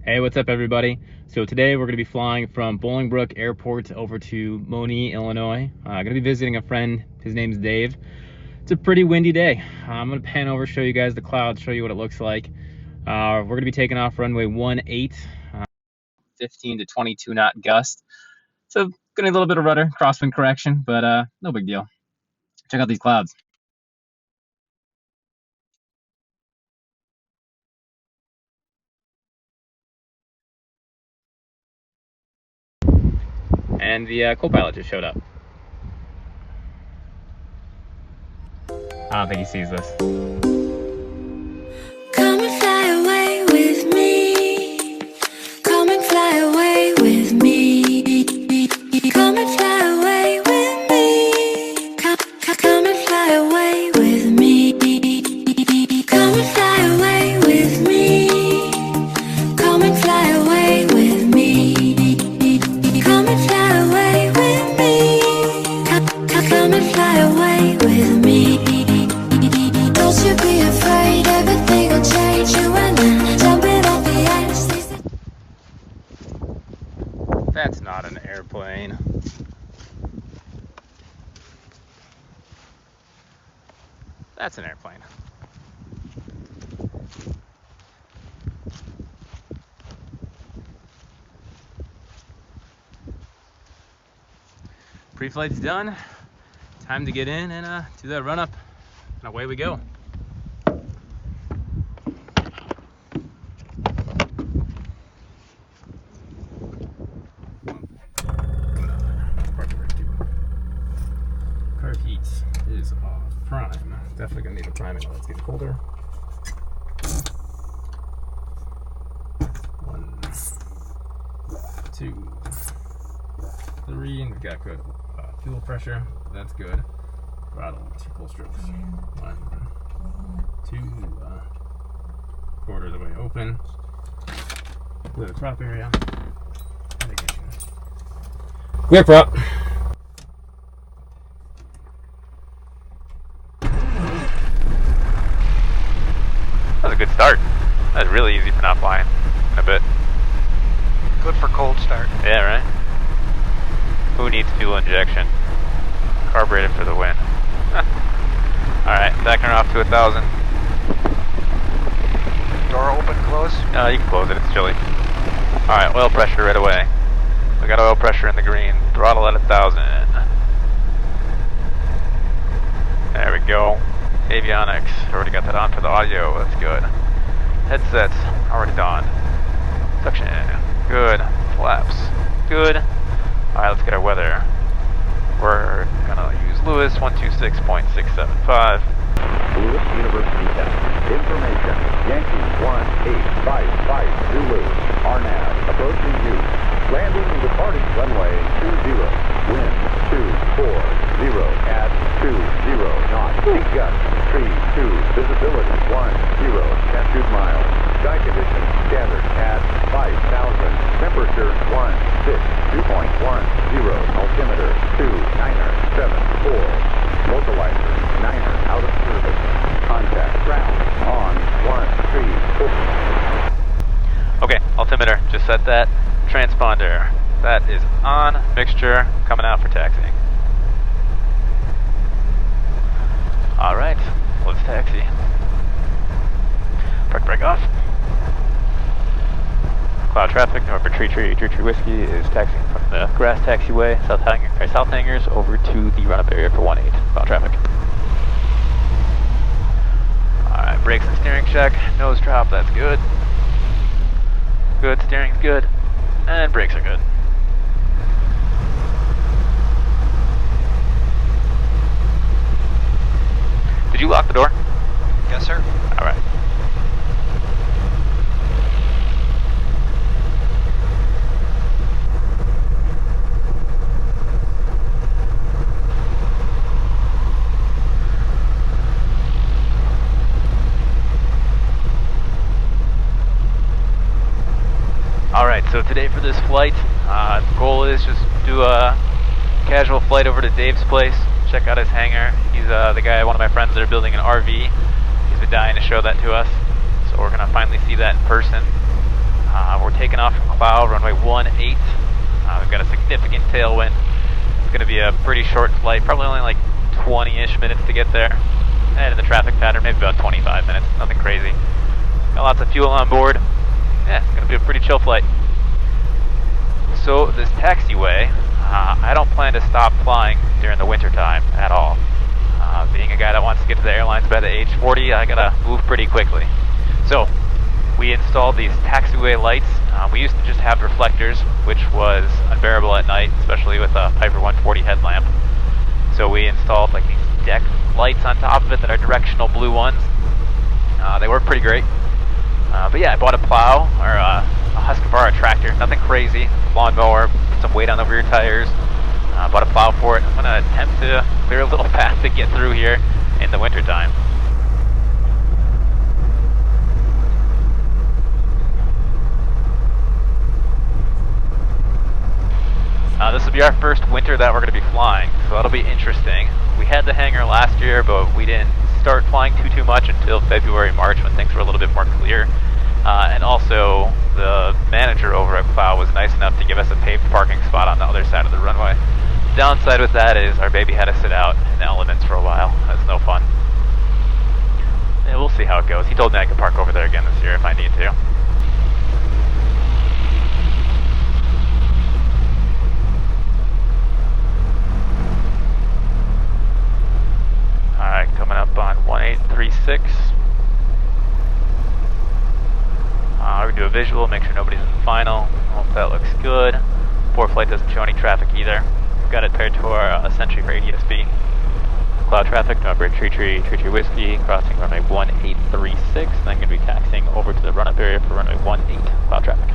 Hey, what's up everybody? So today we're going to be flying from Bolingbrook Airport over to Moni, Illinois. Going to be visiting a friend. His name's Dave. It's a pretty windy day. I'm going to pan over, show you guys the clouds, show you what it looks like. We're going to be taking off runway 18, 15 to 22 knot gust. So going to need a little bit of rudder, crosswind correction, but no big deal. Check out these clouds. And the co-pilot just showed up. I don't think he sees this. Come and fly away with me. Come and fly away with me. Come and fly away with me. Come and fly away with me. Come and fly away with me. Come and fly away with me. Come and fly away with me. Come and fly away with me. Don't you be afraid, everything will change. You and I jumping off the ice. That's not an airplane. That's an airplane. Pre-flight's done. Time to get in and do that run up, and away we go. Car heat is off. Prime. Definitely gonna need a priming while it's getting colder. 1, 2, 3, and we've got good fuel pressure. That's good. Throttle to full strokes. 1, 2, quarter of the way open. Clear the prop area. Clear prop. That was a good start. That was really easy for not flying in a bit. Good for cold start. Yeah, right? Who needs fuel injection? Carbureted for the win. Alright, backing her off to 1,000. Door open, close? No, you can close it, it's chilly. Alright, oil pressure right away. We got oil pressure in the green. Throttle at 1,000. There we go. Avionics, already got that on for the audio, that's good. Headsets, already donned. Suction, good. Flaps, good. Alright, let's get our weather. We're gonna use Lewis 126.675. Lewis University test. Information. Yankee 1855 Zulu. RNAV approaching you. Landing departing runway 20. Wind 240 at 20 knots. Peak gust 32. Visibility 10. 10 miles. Sky conditions standard at 5,000. Temperature 2.10. Altimeter 2974. Localizer 9er out of service. Contact ground on 134. Okay, altimeter, just set that. Transponder, that is on. Mixture, coming out for taxiing. Alright, let's taxi. Park brake off. Cloud traffic, November Tree Whiskey is taxiing from the grass taxiway, South Hangers over to the run-up area for 18. Cloud traffic. Alright, brakes and steering check. Nose drop, that's good. Good, steering's good. And brakes are good. Did you lock the door? Yes, sir. Alright. Alright, so today for this flight, the goal is just do a casual flight over to Dave's place, check out his hangar. He's the guy, one of my friends that are building an RV. He's been dying to show that to us, so we're going to finally see that in person. We're taking taking off from Cloud, runway 18. We've got a significant tailwind. It's going to be a pretty short flight, probably only like 20-ish minutes to get there. And in the traffic pattern, maybe about 25 minutes, nothing crazy. Got lots of fuel on board. Yeah, it's going to be a pretty chill flight. So this taxiway, I don't plan to stop flying during the winter time at all. Being a guy that wants to get to the airlines by the age 40, I gotta move pretty quickly. So we installed these taxiway lights. We used to just have reflectors, which was unbearable at night, especially with a Piper 140 headlamp. So we installed like these deck lights on top of it that are directional blue ones. They work pretty great. But yeah, I bought a plow, or a Husqvarna tractor, nothing crazy, lawnmower, put some weight on the rear tires. Bought a plow for it. I'm going to attempt to clear a little path to get through here in the wintertime. This will be our first winter that we're going to be flying, so that'll be interesting. We had the hangar last year, but we didn't start flying too much until February, March, when things were a little bit more clear. And also, the manager over at Plow was nice enough to give us a paved parking spot on the other side of the runway. Downside with that is our baby had to sit out in the elements for a while. That's no fun. Yeah, we'll see how it goes. He told me I could park over there again this year if I need to. Alright, coming up on 1836. We do a visual, make sure nobody's in the final. Hope that looks good. Port flight doesn't show any traffic either. We've got it paired to our Sentry for ADSB. Cloud traffic, number Tree Whiskey, crossing runway 1836. Then going to be taxiing over to the run-up area for runway 18, cloud traffic.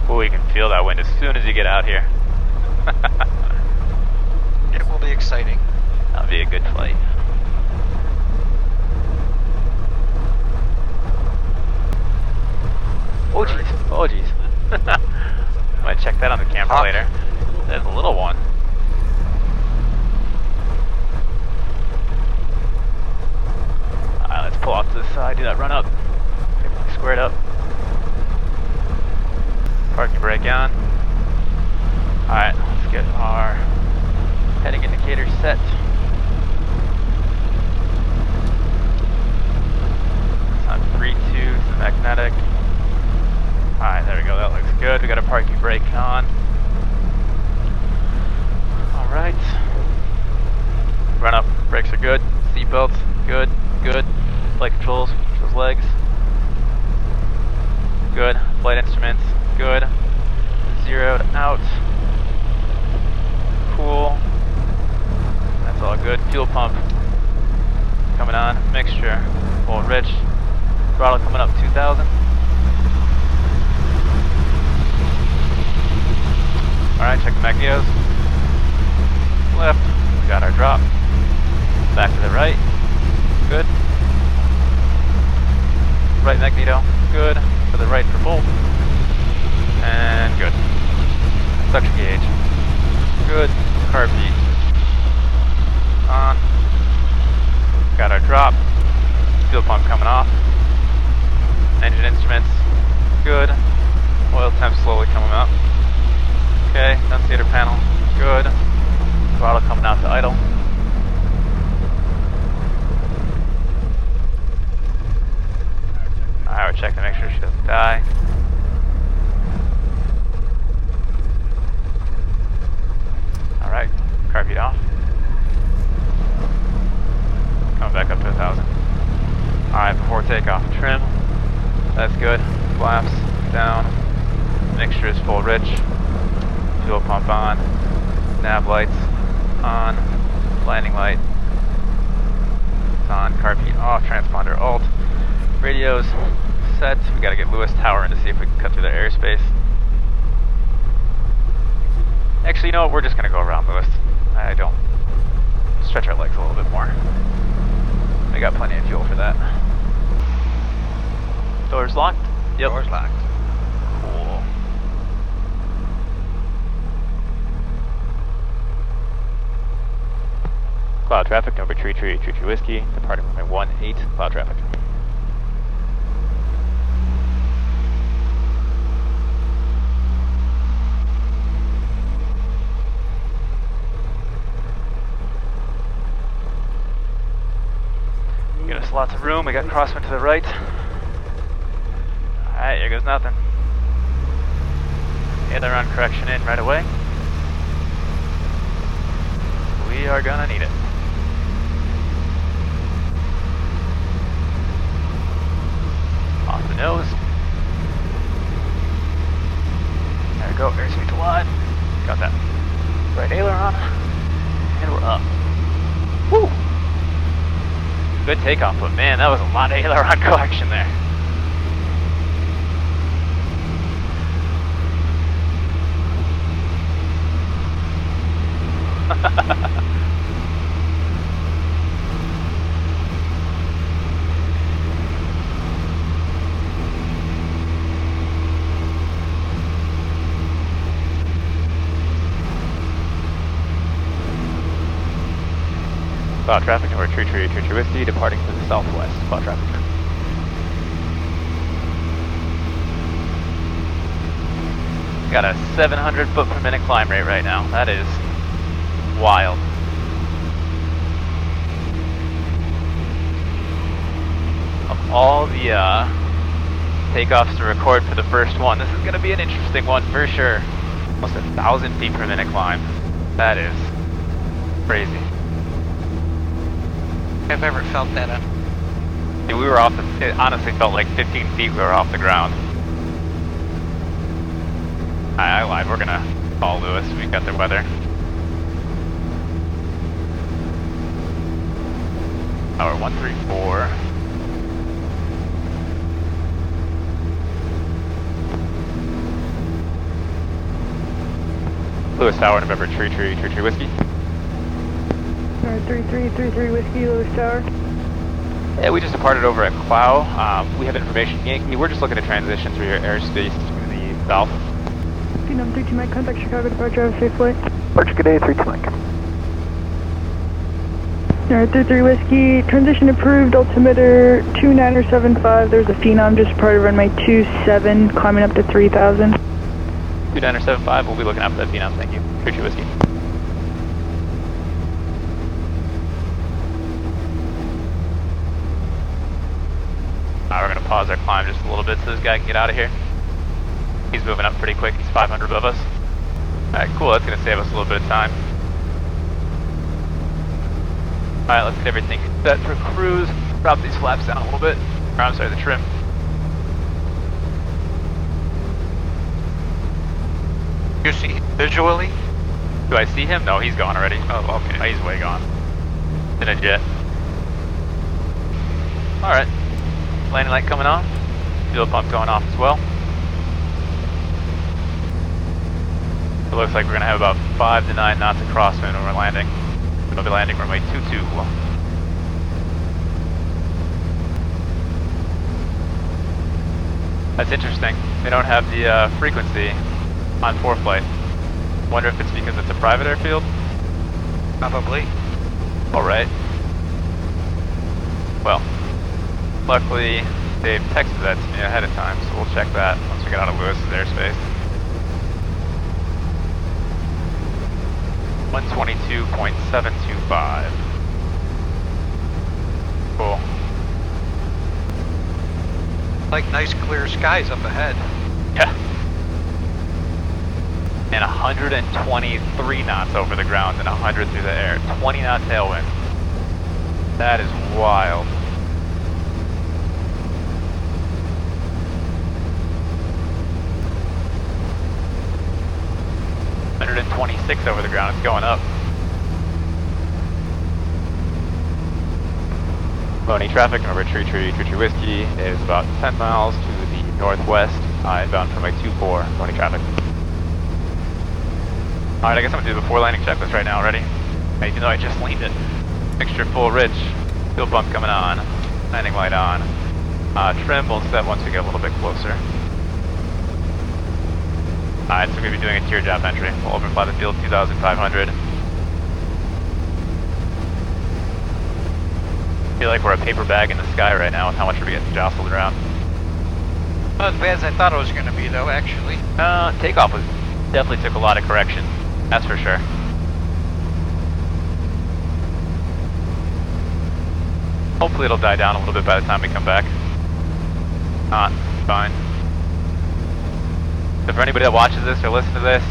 Oh, you can feel that wind as soon as you get out here. It will be exciting. That'll be a good flight. Oh jeez, oh jeez. Might check that on the camera later. There's a little one. Alright, let's pull off to the side, do that run up. Get squared up. Parking brake on. Alright, let's get our heading indicator set. It's on 3-2, it's magnetic. Alright, there we go, that looks good. We got a parking brake on. Alright. Run up, brakes are good. Seatbelts, good, good. Flight controls, those legs. Good. Flight instruments, good. Zeroed out. Cool. That's all good. Fuel pump coming on. Mixture. Full rich. Throttle coming up 2,000. Alright, check the magnetos. Left. We got our drop. Back to the right. Good. Right magneto. Good. To the right for bolt. And good. Suction gauge. Good. Carb heat. On. Got our drop. Fuel pump coming off. Engine instruments. Good. Oil temp slowly coming up. Okay. Annunciator panel. Good. Throttle coming out to idle. Alright, we're checking to make sure she doesn't die. Alright, carb heat off. Coming back up to 1,000. Alright, before takeoff, trim. That's good. Flaps down. Mixture is full rich. Fuel pump on. Nav lights on. Landing light. It's on. Carb heat off. Transponder alt. Radios set. We gotta get Lewis Tower in to see if we can cut through their airspace. Actually, you know what? We're just gonna go around Lewis. I don't stretch our legs a little bit more. We got plenty of fuel for that. Doors locked? Yep. Doors locked. Cool. Cloud traffic, over Tree Whiskey, departing runway 18, cloud traffic. Give us lots of room, we got crosswind to the right. Alright, here goes nothing. Aileron correction in right away. We are gonna need it. Off the nose. There we go, airspeed to wide. Got that. Right aileron. And we're up. Woo! Good takeoff, but man, that was a lot of aileron collection there. Cloud traffic over Tree Whiskey, departing to the southwest. Cloud traffic. Got a 700 foot per minute climb rate right now. That is wild. Of all the takeoffs to record for the first one, this is going to be an interesting one for sure. Almost 1,000 feet per minute climb. That is crazy. I've ever felt that. Yeah, we were off the, it honestly felt like 15 feet we were off the ground. I lied, we're gonna call Lewis, we got the weather. Tower 134. Lewis Tower, November Tree Whiskey. 3333 Whiskey, Lewis Tower. Yeah, we just departed over at Clow. We have information. Yankee, we're just looking to transition through your airspace to the south. Phenom 32 Mike, contact Chicago, departure, have a safe flight. Departure, good day, 32 Mike. Alright, 33 Whiskey, transition approved, altimeter 2975, there's a Phenom just departed runway 27, climbing up to 3000. 2975, we'll be looking after that Phenom, thank you. Tree Whiskey. We're going to pause our climb just a little bit so this guy can get out of here. He's moving up pretty quick, he's 500 above us. Alright, cool, that's going to save us a little bit of time. Alright, let's get everything set for cruise. Drop these flaps down a little bit. Or, I'm sorry, the trim. You see visually? Do I see him? No, he's gone already. Oh, okay. Oh, he's way gone. In a jet. Alright. Landing light coming on. Fuel pump going off as well. It looks like we're going to have about 5 to 9 knots of crosswind when we're landing. We'll be landing runway 22. That's interesting. They don't have the frequency on ForeFlight. Wonder if it's because it's a private airfield? Probably. Alright. Well, luckily Dave texted that to me ahead of time, so we'll check that once we get out of Lewis's airspace. 122.725. Cool. Like nice clear skies up ahead. Yeah. And 123 knots over the ground and 100 through the air. 20 knot tailwind. That is wild. $126 over the ground, it's going up. Boney traffic, remember Tree Whiskey is about 10 miles to the northwest, inbound from like 24, Boney traffic. Alright, I guess I'm gonna do the before landing checklist right now already. Even though I just leaned it. Mixture full rich, fuel pump coming on, landing light on. Trim will set once we get a little bit closer. Alright, so we're going to be doing a teardrop entry. We'll overfly the field 2,500. feel like we're a paper bag in the sky right now with how much we're getting jostled around. Not as bad as I thought it was going to be, though, actually. Takeoff was definitely took a lot of correction. That's for sure. Hopefully it'll die down a little bit by the time we come back. Not fine. So for anybody that watches this or listens to this,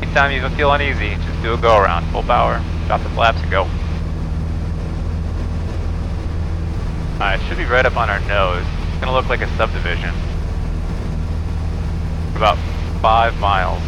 anytime you feel uneasy, just do a go around, full power, drop the flaps and go. Alright, it should be right up on our nose. It's gonna look like a subdivision. About 5 miles.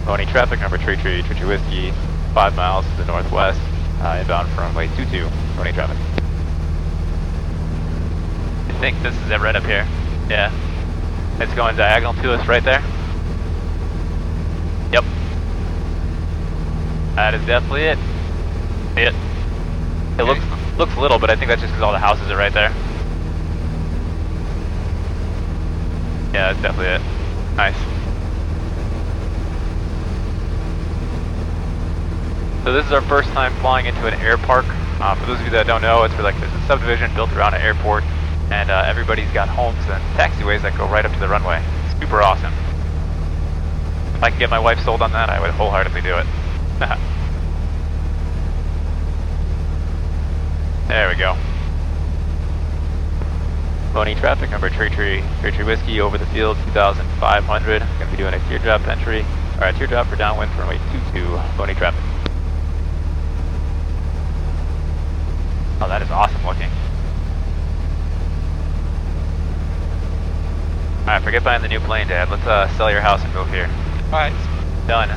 Pony traffic number Tree Whiskey, 5 miles to the northwest, inbound from runway 22, Pony traffic. I think this is it right up here. Yeah. It's going diagonal to us right there. Yep. That is definitely it. It looks little, but I think that's just because all the houses are right there. Yeah, that's definitely it. Nice. So this is our first time flying into an air park. For those of you that don't know, it's like there's a subdivision built around an airport, and everybody's got homes and taxiways that go right up to the runway. It's super awesome. If I could get my wife sold on that, I would wholeheartedly do it. There we go. Pony traffic number Tree Whiskey over the field 2,500. Gonna be doing a teardrop entry, or a teardrop for downwind for runway 22, Pony traffic. Oh, that is awesome looking. Alright, forget buying the new plane, Dad. Let's sell your house and move here. Alright. Done.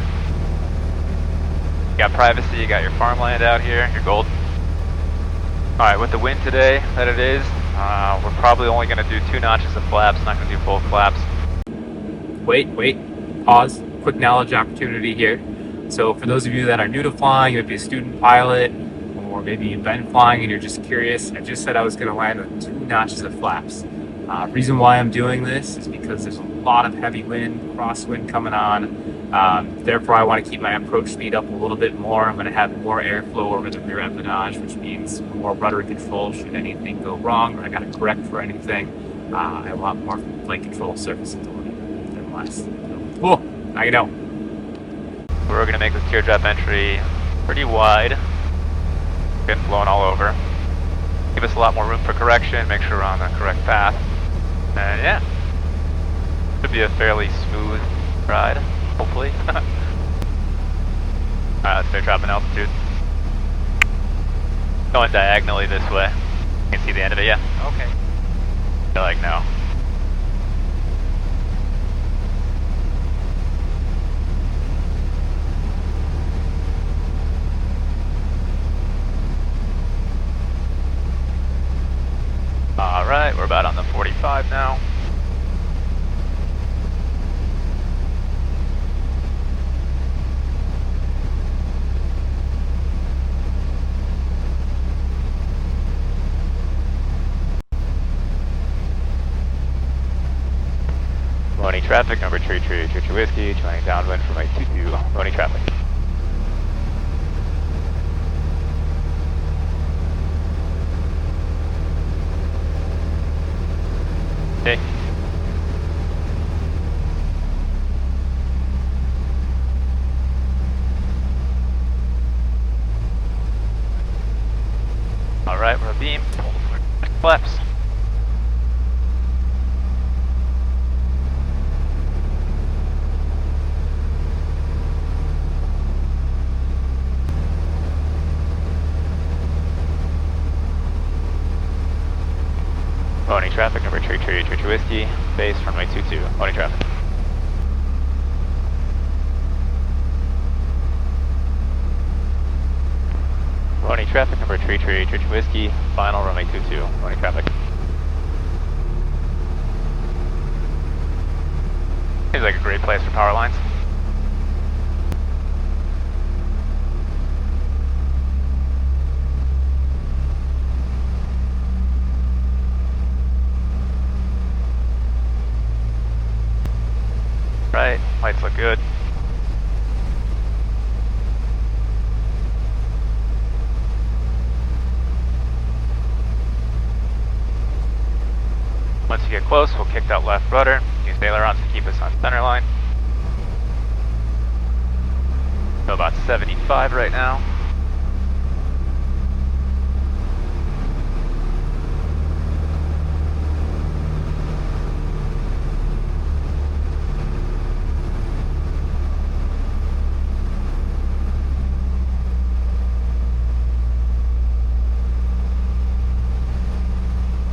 You got privacy, you got your farmland out here, you're golden. Alright, with the wind today that it is, we're probably only going to do 2 notches of flaps, not going to do full flaps. Wait, pause. Quick knowledge opportunity here. So for those of you that are new to flying, you might be a student pilot, or maybe you've been flying and you're just curious, I just said I was going to land with 2 notches of flaps. Reason why I'm doing this is because there's a lot of heavy wind, crosswind coming on. Therefore, I want to keep my approach speed up a little bit more. I'm going to have more airflow over the rear empennage, which means more rudder control should anything go wrong or I got to correct for anything. I want more flight control surface ability than less. Cool, now you know. We're going to make this teardrop entry pretty wide. Getting blown all over. Give us a lot more room for correction, make sure we're on the correct path. And yeah, should be a fairly smooth ride, hopefully. Alright, let's start dropping altitude. Going diagonally this way. You can see the end of it, yeah? Okay. I feel like no. Alright, we're about on the 45 now. Pony traffic, number Tree Whiskey, joining downwind from 822, Pony traffic. Okay. Alright, we're abeam. Flaps. Pony traffic, number Tree Whiskey, base runway 22, Pony traffic. Pony traffic, number Tree Whiskey, final runway 22, Pony traffic. Seems like a great place for power lines. Right, lights look good. Once you get close, we'll kick that left rudder. Use ailerons to keep us on center line. So about 75 right now.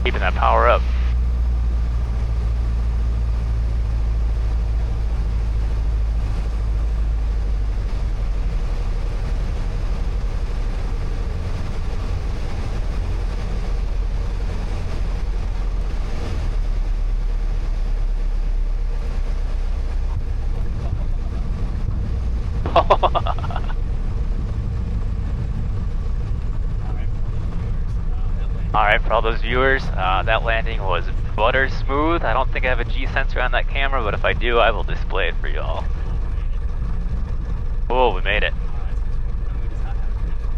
Keeping that power up. Alright, for all those viewers, that landing was butter smooth. I don't think I have a G sensor on that camera, but if I do, I will display it for y'all. Oh, we made it.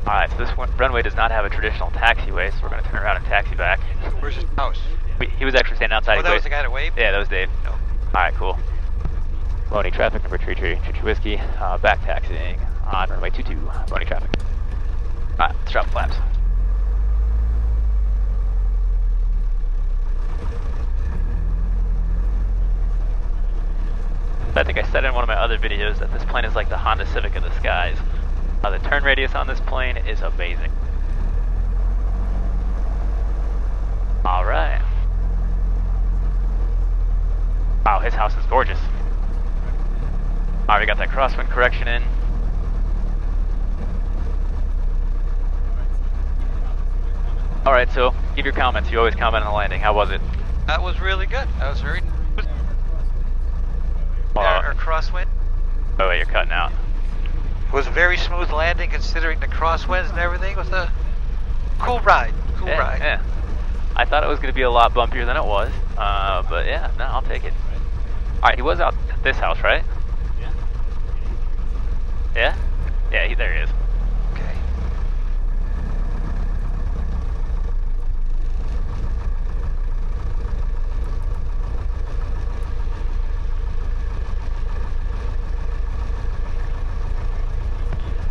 Alright, so this runway does not have a traditional taxiway, so we're going to turn around and taxi back. Where's his house? He was actually standing outside. Oh, that was the guy that waved? Yeah, that was Dave. No. Alright, cool. Loading traffic, number 33 Whiskey, back taxiing on runway 22, loading traffic. Alright, let's drop flaps. I think I said in one of my other videos that this plane is like the Honda Civic of the skies. The turn radius on this plane is amazing. Alright. Wow, his house is gorgeous. Alright, we got that crosswind correction in. Alright, so give your comments. You always comment on the landing. How was it? That was really good. That was very... Our crosswind. Oh wait, you're cutting out. It was a very smooth landing considering the crosswinds and everything. It was a cool ride. Cool ride. Yeah. I thought it was going to be a lot bumpier than it was. But yeah, no, I'll take it. Alright, he was out at this house, right? Yeah. Yeah? Yeah, there he is. Okay.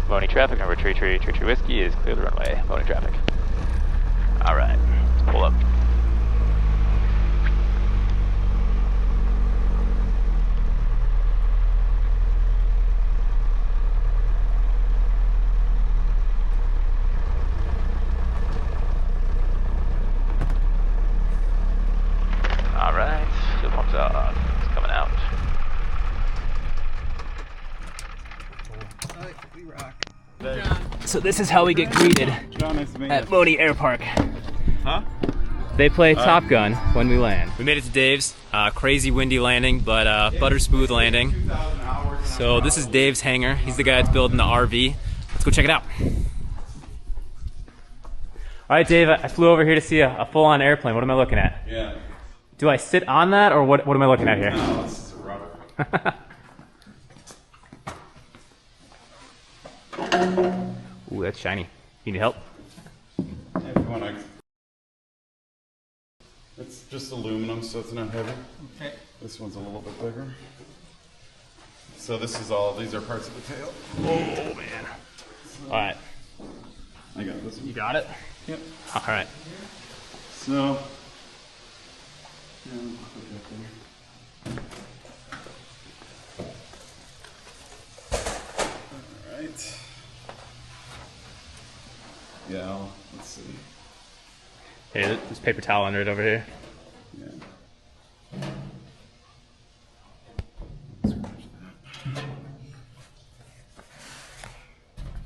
Loading traffic, number 33 Whiskey is clear the runway. Loading traffic. Alright, let's pull up. Alright, fuel pumps off. It's coming out. So this is how we get greeted at Moni Air Park. Huh? They play Top Gun when we land. We made it to Dave's. Crazy windy landing, but butter smooth landing. So this is Dave's hangar. He's the guy that's building the RV. Let's go check it out. All right, Dave, I flew over here to see a full-on airplane. What am I looking at? Yeah. Do I sit on that, or what am I looking at here? No, this is a rubber. Ooh, that's shiny. You need help? Yeah, if you want to. It's just aluminum, so it's not heavy. Okay. This one's a little bit bigger. So this is all, these are parts of the tail. Oh, man. All right. I got this one. You got it? Yep. All right. So, yeah, I'll put that there. All right. Yeah, let's see. Here, there's paper towel under it over here. Yeah.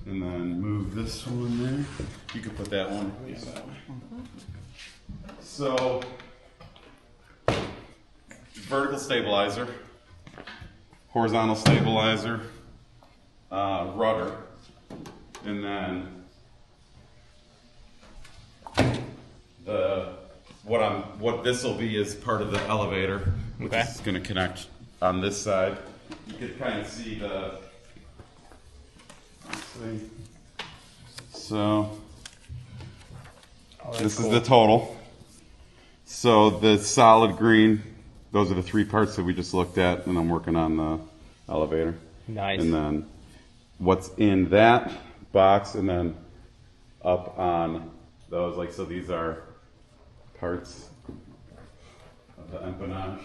And then move this one there. You could put that one that way. So, vertical stabilizer. horizontal stabilizer, rudder, and then what this will be is part of the elevator, which is going to connect on this side. You can kind of see the. Let's see. So this is the total. So the solid green, those are the three parts that we just looked at, and I'm working on the elevator. Nice. And then what's in that box, and then up on those, like, so these are parts of the empennage.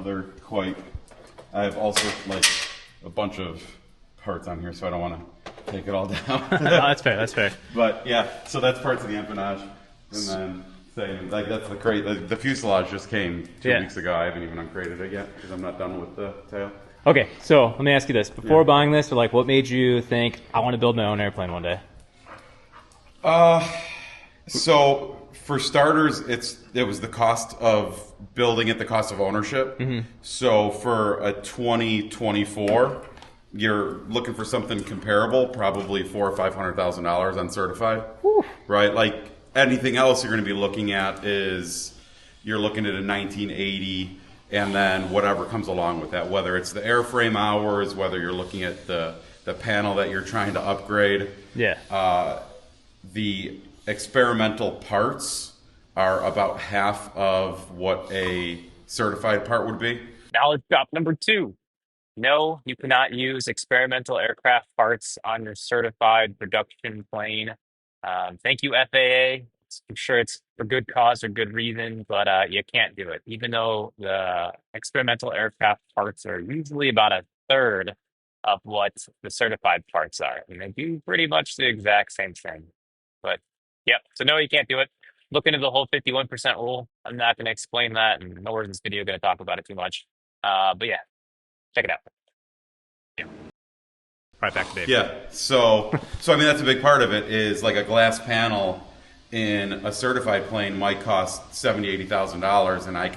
They're quite, I have also like a bunch of parts on here, so I don't want to take it all down. No, that's fair, that's fair. But yeah, so that's parts of the empennage. And then saying, like, that's the crate. The fuselage just came 2 weeks ago. I haven't even uncrated it yet because I'm not done with the tail. Okay, so let me ask you this. Before buying this, or like, what made you think, I want to build my own airplane one day? So for starters, it was the cost of building it, the cost of ownership. Mm-hmm. So for a 2024, you're looking for something comparable, probably $400,000 or $500,000 uncertified. Whew. Right? Like anything else you're going to be looking at is you're looking at a 1980, and then whatever comes along with that, whether it's the airframe hours, whether you're looking at the panel that you're trying to upgrade. Yeah. The experimental parts are about half of what a certified part would be. Knowledge drop number 2. No, you cannot use experimental aircraft parts on your certified production plane. Thank you, FAA. I'm sure it's for good cause or good reason, but you can't do it. Even though the experimental aircraft parts are usually about a third of what the certified parts are. And they do pretty much the exact same thing. But yep, so no, you can't do it. Look into the whole 51% rule. I'm not going to explain that, and nor is this video going to talk about it too much. But yeah, check it out. Yeah. Right, back to Dave. Yeah, so I mean, that's a big part of it, is like a glass panel in a certified plane might cost $70,000, $80,000, and I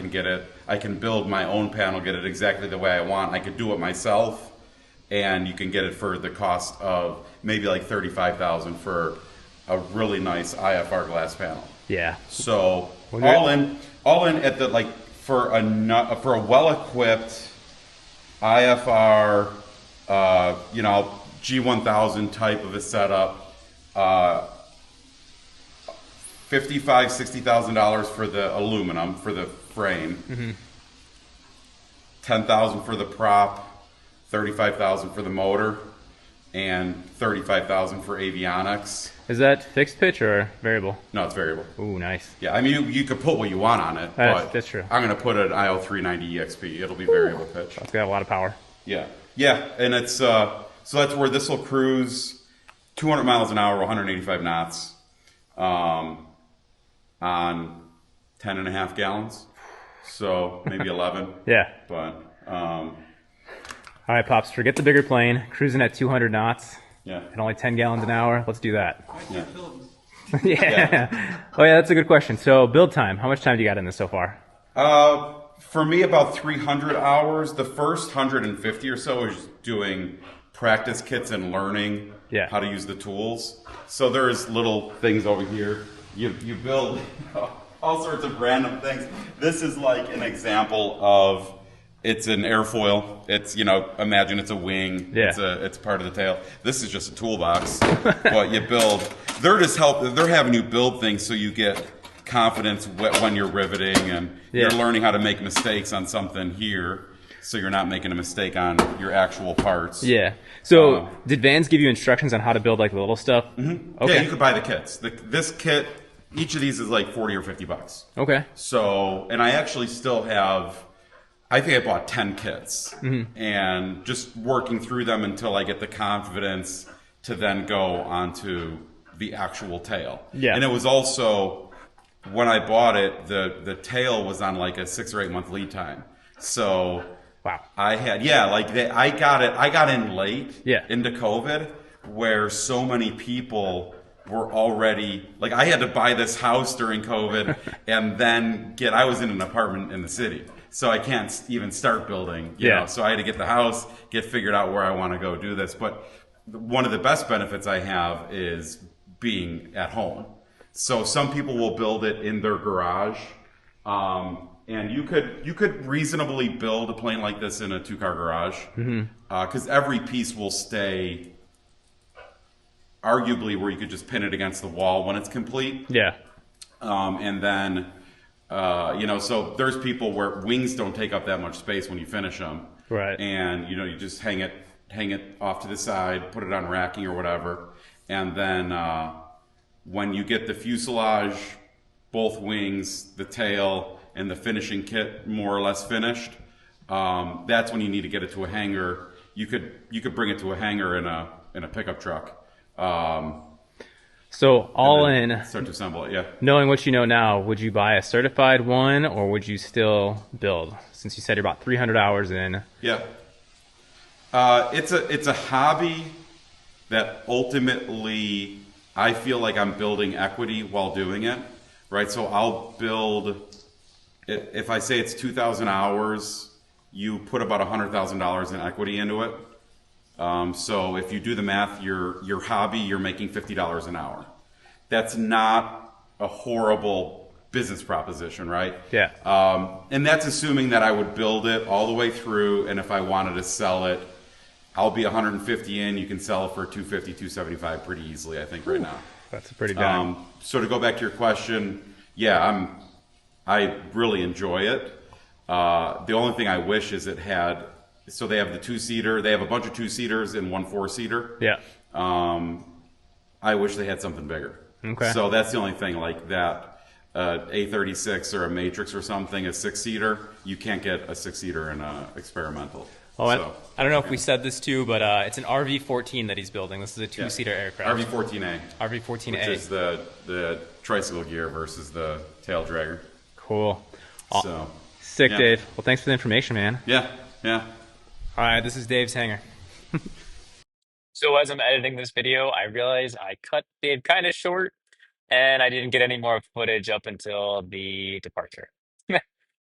can build my own panel, get it exactly the way I want. I could do it myself, and you can get it for the cost of maybe like $35,000 for a really nice IFR glass panel. Yeah. So all in at the, like, for a well-equipped IFR, G1000 type of a setup, $55,000-$60,000 for the aluminum for the frame, $10,000 for the prop, $35,000 for the motor, and $35,000 for avionics. Is that fixed pitch or variable? No, it's variable. Ooh, nice. Yeah, I mean, you could put what you want on it, but That's true. I'm going to put an IO390 EXP. It'll be variable pitch. It's got a lot of power. Yeah, and it's so that's where this will cruise 200 miles an hour, 185 knots, on 10.5 gallons. So maybe 11. Yeah. But all right, Pops, forget the bigger plane. Cruising at 200 knots. yeah, And only 10 gallons an hour. Let's do that. yeah. Yeah. Oh, yeah, that's a good question. So, build time. How much time do you got in this so far? For me, about 300 hours. The first 150 or so is doing practice kits and learning how to use the tools. So there's little things over here. You build all sorts of random things. This is like an example of, it's an airfoil. It's, imagine it's a wing. Yeah. It's part of the tail. This is just a toolbox. But you build. They're having you build things so you get confidence when you're riveting, and you're learning how to make mistakes on something here, so you're not making a mistake on your actual parts. Yeah. So did Vans give you instructions on how to build like the little stuff? Mm-hmm. Okay. Yeah, you could buy the kits. This kit, each of these is like $40 or $50. Okay. So, and I actually still have, I think I bought 10 kits, and just working through them until I get the confidence to then go onto the actual tail. Yeah. And it was also, when I bought it, the tail was on like a 6 or 8 month lead time. So wow. I had, I got in late Yeah. into COVID, where so many people were already, like, I had to buy this house during COVID and then I was in an apartment in the city. So I can't even start building, you know. So I had to get the house, get figured out where I want to go do this. But one of the best benefits I have is being at home. So some people will build it in their garage. And you could reasonably build a plane like this in a 2-car garage. Because every piece will stay arguably where you could just pin it against the wall when it's complete. Yeah. And then, you know, so there's people where wings don't take up that much space when you finish them. Right. And, you know, you just hang it off to the side, put it on racking or whatever. And then when you get the fuselage, both wings, the tail, and the finishing kit more or less finished, that's when you need to get it to a hangar. You could bring it to a hangar in a pickup truck. So all in, start to assemble it, yeah. Knowing what you know now, would you buy a certified one or would you still build? Since you said you're about 300 hours in. Yeah. It's a hobby that ultimately I feel like I'm building equity while doing it, right? So I'll build, if I say it's 2,000 hours, you put about $100,000 in equity into it. So if you do the math, your hobby, you're making $50 an hour. That's not a horrible business proposition, right? Yeah. And that's assuming that I would build it all the way through, and if I wanted to sell it, I'll be 150 in. You can sell it for 250, 275 pretty easily, I think, right now. That's a pretty dime. So to go back to your question, yeah, I really enjoy it. The only thing I wish is it had. So they have the 2-seater. They have a bunch of 2-seaters and 1 4-seater. Yeah. I wish they had something bigger. Okay. So that's the only thing, like that A36 or a Matrix or something, a 6-seater. You can't get a 6-seater in a experimental. Oh, so, I don't know if we said this too, but it's an RV14 that he's building. This is a 2-seater aircraft. RV14a. RV14a. Which is the tricycle gear versus the tail dragger. Cool. So sick, yeah. Dave. Well, thanks for the information, man. Yeah. Yeah. All right, this is Dave's hangar. So as I'm editing this video, I realize I cut Dave kind of short, and I didn't get any more footage up until the departure.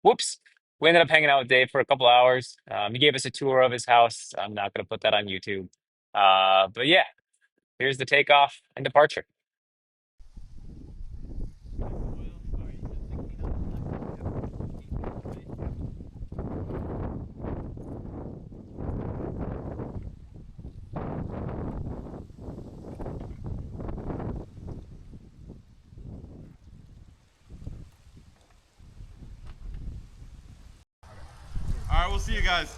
Whoops. We ended up hanging out with Dave for a couple hours. He gave us a tour of his house. I'm not going to put that on YouTube. But yeah, here's the takeoff and departure. All right, we'll see you guys.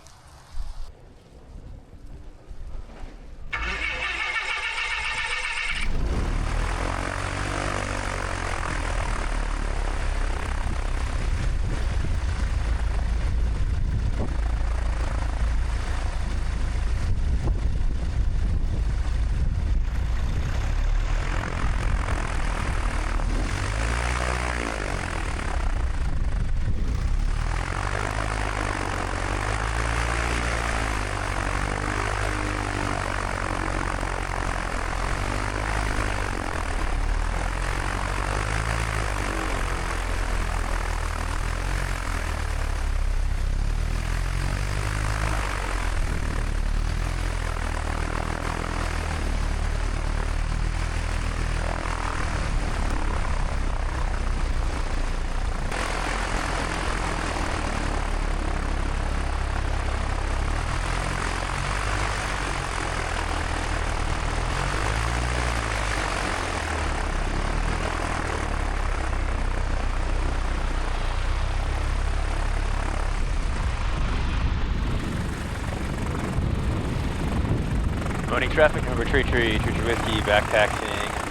Boning traffic, number Tree Whiskey, back taxiing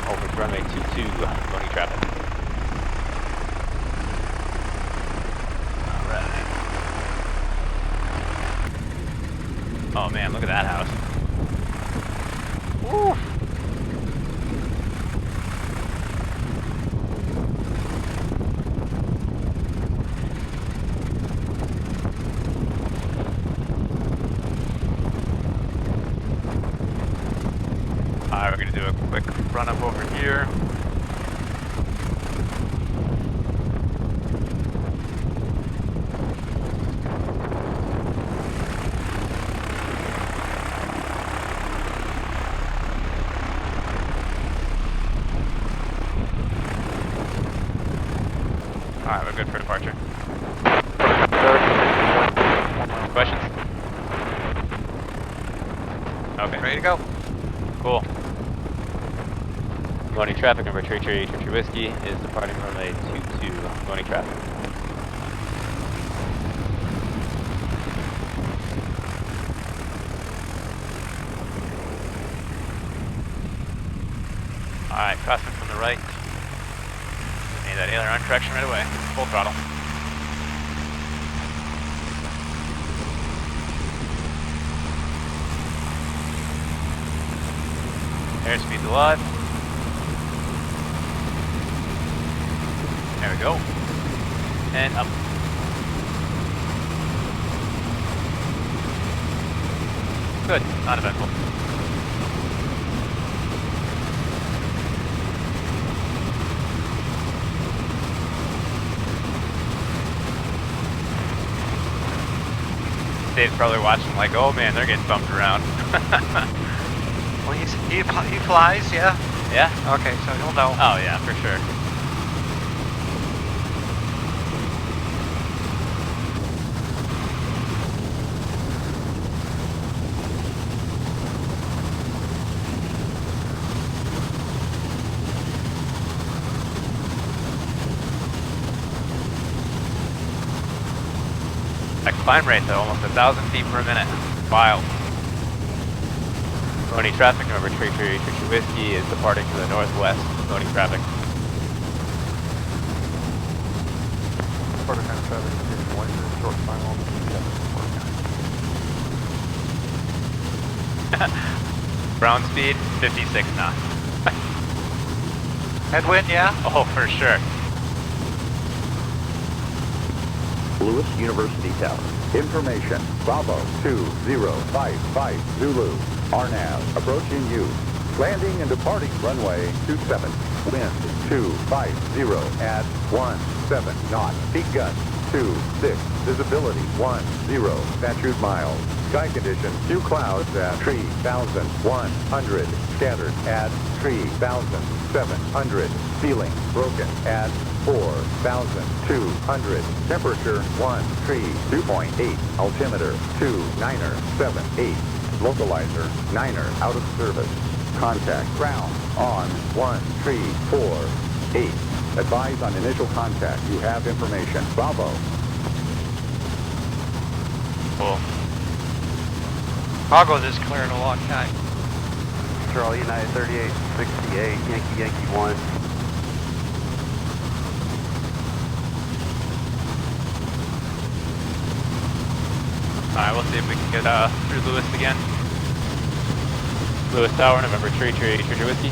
over to runway 22, boning traffic. Alright. Oh man, look at that house. Woo! Alright, we're gonna do a quick run up over here. Alright, we're good for departure. Questions? Okay. Ready to go? Cool. Morning traffic number 33 Whiskey is departing runway 22. Morning traffic. Alright, crosswind from the right. Need that aileron correction right away. Full throttle. Airspeed's alive. There we go. And up. Good, uneventful. Dave's probably watching like, oh man, they're getting bumped around. Well, he flies, yeah? Yeah? Okay, so he'll know. Oh yeah, for sure. That climb rate though, almost 1,000 feet per minute. Wild. Morning traffic number 33 Whiskey is departing to the northwest. Morning traffic. Ground speed 56 knots. Headwind, yeah? Oh, for sure. Lewis University Tower. Information, Bravo 2055 Zulu. RNAV approaching you. Landing and departing runway 27. Wind 250 at 17 knots. Peak gust 26. Visibility 10 statute miles. Sky condition, few clouds at 3,100. Scattered at 3,700. Ceiling broken at 4,200. Temperature 2.8. Altimeter 2978. Localizer 9er out of service. Contact ground on 1348. Advise on initial contact. You have information. Bravo. Cool. I'll go this clear in a long time. Charlie United 3868, Yankee 1. Alright, we'll see if we can get through Lewis again. Lewis Tower, November 33 Whiskey.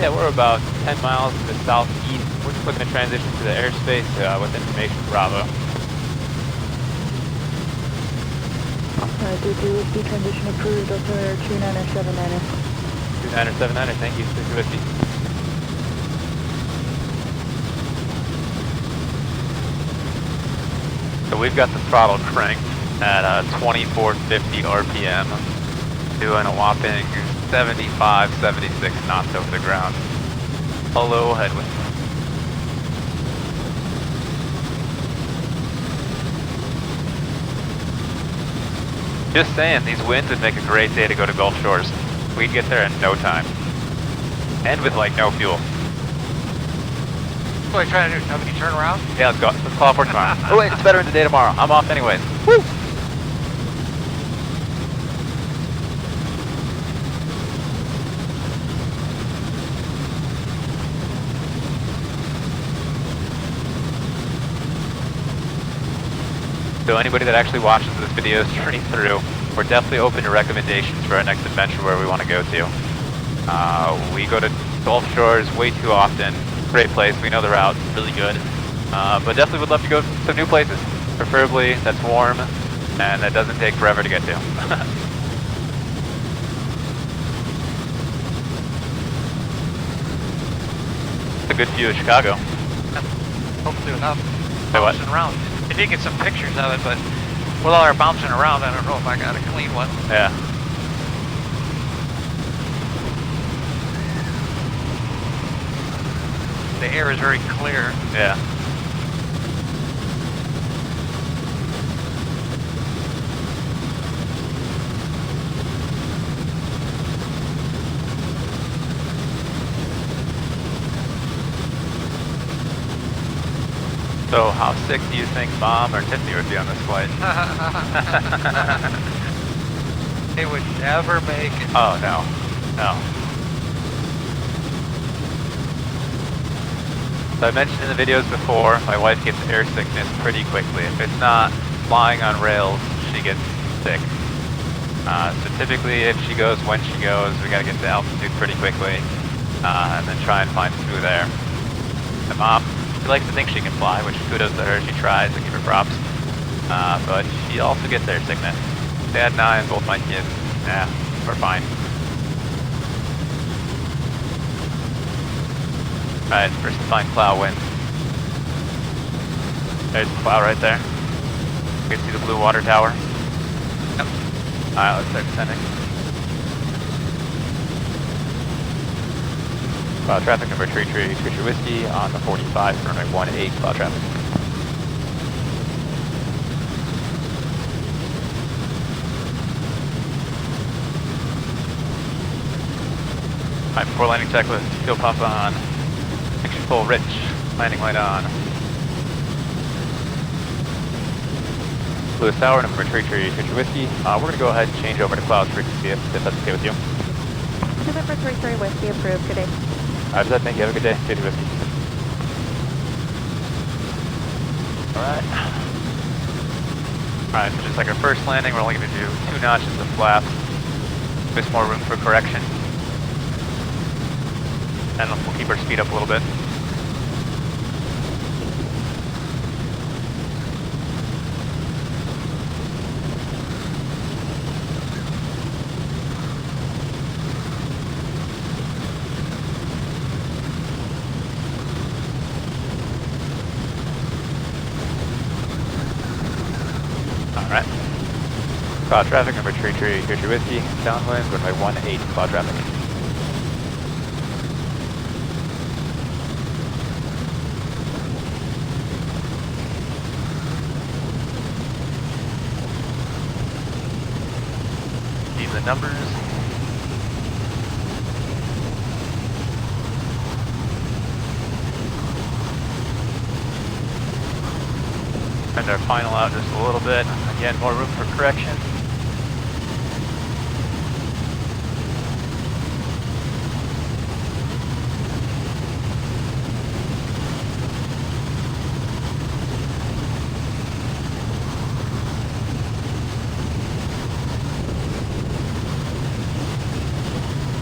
Yeah, we're about 10 miles to the southeast. We're just looking to transition to the airspace with information Bravo. Whiskey, transition approved, altimeter 2979er. 2979er, thank you, 50 Whiskey. So we've got the throttle cranked at 2450 RPM, doing a whopping 75, 76 knots over the ground. A low headwind. Just saying, these winds would make a great day to go to Gulf Shores. We'd get there in no time. And with like no fuel. What are you trying to do? Tell me to turn around? Yeah, let's go. Let's call for tomorrow. Oh wait, it's better in the day tomorrow. I'm off anyways. Woo! So anybody that actually watches this video journey through, we're definitely open to recommendations for our next adventure where we want to go to. We go to Gulf Shores way too often. Great place, we know the route, really good. But definitely would love to go to some new places. Preferably that's warm and that doesn't take forever to get to. It's a good view of Chicago. Hopefully without Say what? bouncing around. I did get some pictures of it, but with all our bouncing around, I don't know if I got a clean one. Yeah. The air is very clear. Yeah. So how sick do you think Mom or Tiffany would be on this flight? They would never make it. Oh, no. No. So I mentioned in the videos before, my wife gets air sickness pretty quickly. If it's not flying on rails, she gets sick. So typically if she goes when she goes, we gotta get to altitude pretty quickly, and then try and find smooth air. And Mom, she likes to think she can fly, which kudos to her, she tries, I give her props. But she also gets air sickness. Dad and I and both my kids, yeah, we're fine. Alright, first to find cloud wind. There's the cloud right there. You can see the blue water tower. Yep. Alright, let's start descending. Cloud traffic number 33, Fisher Whiskey on the 45, runway 18, cloud traffic. Alright, before landing checklist, fuel pump on. Mixture full rich, landing light on. Lewis Tower, number 33, Fisher Whiskey. We're going to go ahead and change over to cloud frequency if that's okay with you. November 33 Whiskey approved, good day. Alright, does that make you have a good day? Fisher Whiskey. Alright. Alright, so just like our first landing, we're only going to do 2 notches of flaps. There's more room for correction. And we'll keep our speed up a little bit. Alright. Cloud traffic, number 33, Fisher Whiskey, downwind, runway 18, cloud traffic. The numbers. And our final out just a little bit. Again, more room for correction.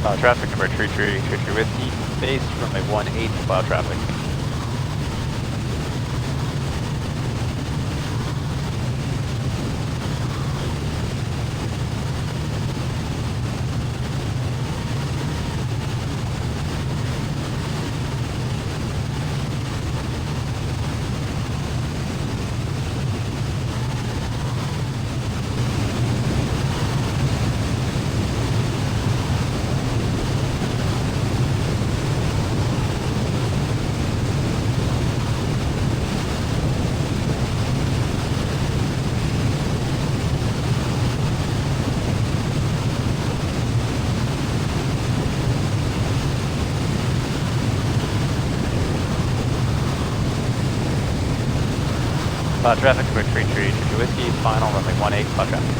Cloud traffic number 33, Fisher Whiskey, base runway 18, cloud traffic. Cloud traffic number 33, Fisher Whiskey, final runway 18, cloud traffic.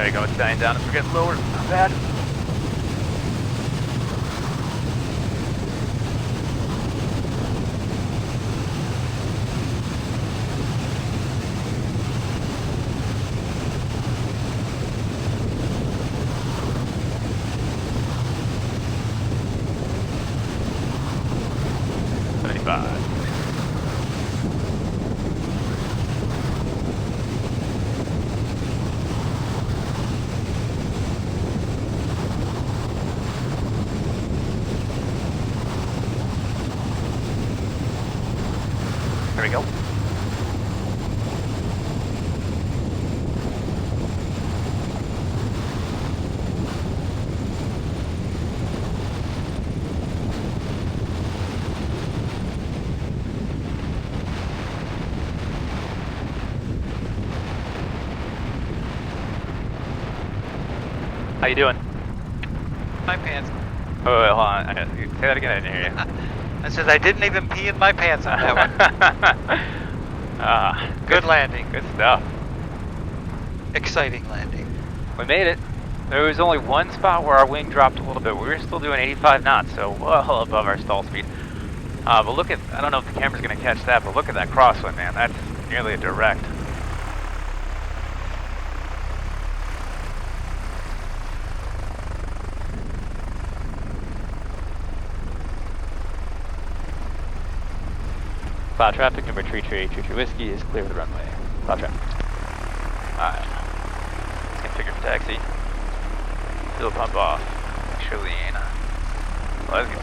There you go, it's dying down as we're getting lower. Not bad. There we go. How you doing? My pants. Oh, wait, hold on. Say that again. I didn't hear you. I said I didn't even pee in my pants on that one. Good landing. Good stuff. Exciting landing. We made it. There was only one spot where our wing dropped a little bit. We were still doing 85 knots, so well above our stall speed. But look at, I don't know if the camera's going to catch that, but look at that crosswind, man. That's nearly a direct. Cloud traffic, number 33, whiskey is clear of the runway. Cloud traffic. Alright. Let's configure for taxi. Fuel pump off. Make sure lean. Let's go.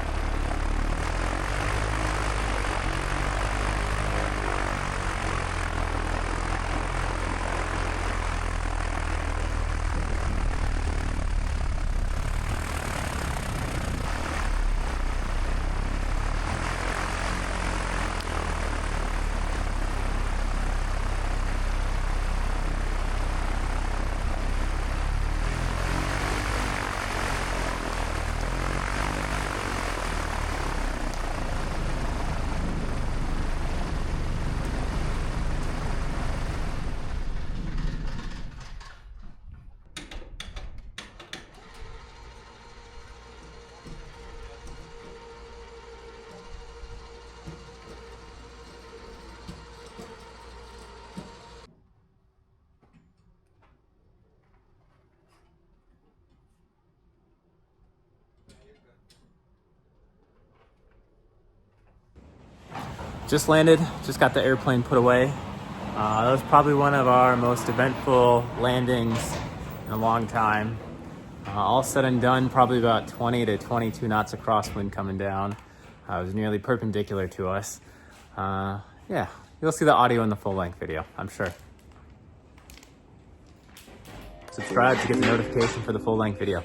Just landed, just got the airplane put away. That was probably one of our most eventful landings in a long time. All said and done, probably about 20 to 22 knots of crosswind coming down. It was nearly perpendicular to us. Yeah, you'll see the audio in the full length video, I'm sure. Subscribe to get the notification for the full length video.